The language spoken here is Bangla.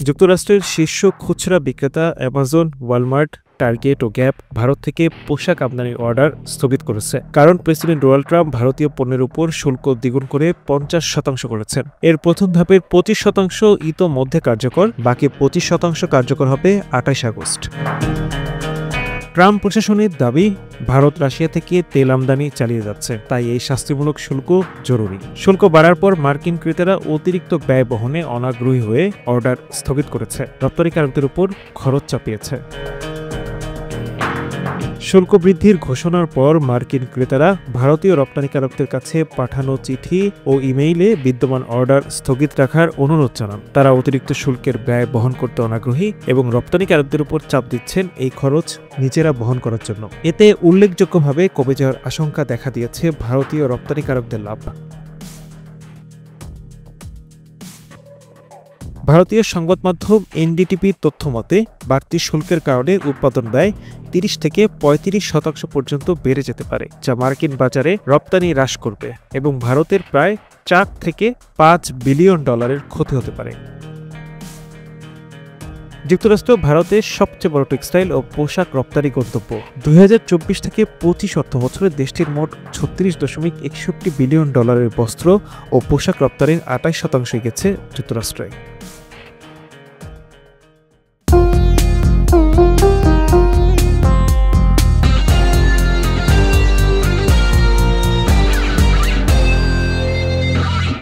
যুক্তরাষ্ট্রের শীর্ষ খুচরা বিক্রেতা অ্যামাজন, ওয়ালমার্ট, টার্গেট ও গ্যাপ ভারত থেকে পোশাক আমদানির অর্ডার স্থগিত করেছে। কারণ প্রেসিডেন্ট ডোনাল্ড ট্রাম্প ভারতীয় পণ্যের উপর শুল্ক দ্বিগুণ করে 50% করেছেন। এর প্রথম ধাপের 25% ইতোমধ্যে কার্যকর, বাকি 25% কার্যকর হবে 28 আগস্ট। ট্রাম্প প্রশাসনের দাবি, ভারত রাশিয়া থেকে তেল আমদানি চালিয়ে যাচ্ছে, তাই এই শাস্তিমূলক শুল্ক জরুরি। শুল্ক বাড়ার পর মার্কিন ক্রেতারা অতিরিক্ত ব্যয় বহনে অনাগ্রহী হয়ে অর্ডার স্থগিত করেছে, রপ্তানিকারকদের উপর খরচ চাপিয়েছে। শুল্ক বৃদ্ধির ঘোষণার পর মার্কিন ক্রেতারা ভারতীয় রপ্তানিকারকদের কাছে পাঠানো চিঠি ও ইমেইলে বিদ্যমান অর্ডার স্থগিত রাখার অনুরোধ জানান। তারা অতিরিক্ত শুল্কের ব্যয় বহন করতে অনাগ্রহী এবং রপ্তানিকারকদের উপর চাপ দিচ্ছেন এই খরচ নিজেরা বহন করার জন্য। এতে উল্লেখযোগ্যভাবে কমে যাওয়ার আশঙ্কা দেখা দিয়েছে ভারতীয় রপ্তানিকারকদের লাভ। ভারতীয় সংবাদ মাধ্যম এনডিটিভির তথ্য মতে, বাড়তি শুল্কের কারণে উৎপাদন ব্যয় 30 থেকে 35% পর্যন্ত বেড়ে যেতে পারে, যা মার্কিন বাজারে রপ্তানি হ্রাস করবে এবং ভারতের প্রায় 4 থেকে 5 বিলিয়ন ডলারের ক্ষতি হতে পারে। যুক্তরাষ্ট্র ভারতের সবচেয়ে বড় টেক্সটাইল ও পোশাক রপ্তানি গন্তব্য। 2024 থেকে 25 অর্থবছরে দেশটির মোট 36.61 বিলিয়ন ডলারের বস্ত্র ও পোশাক রপ্তানির 28% গেছে যুক্তরাষ্ট্রে।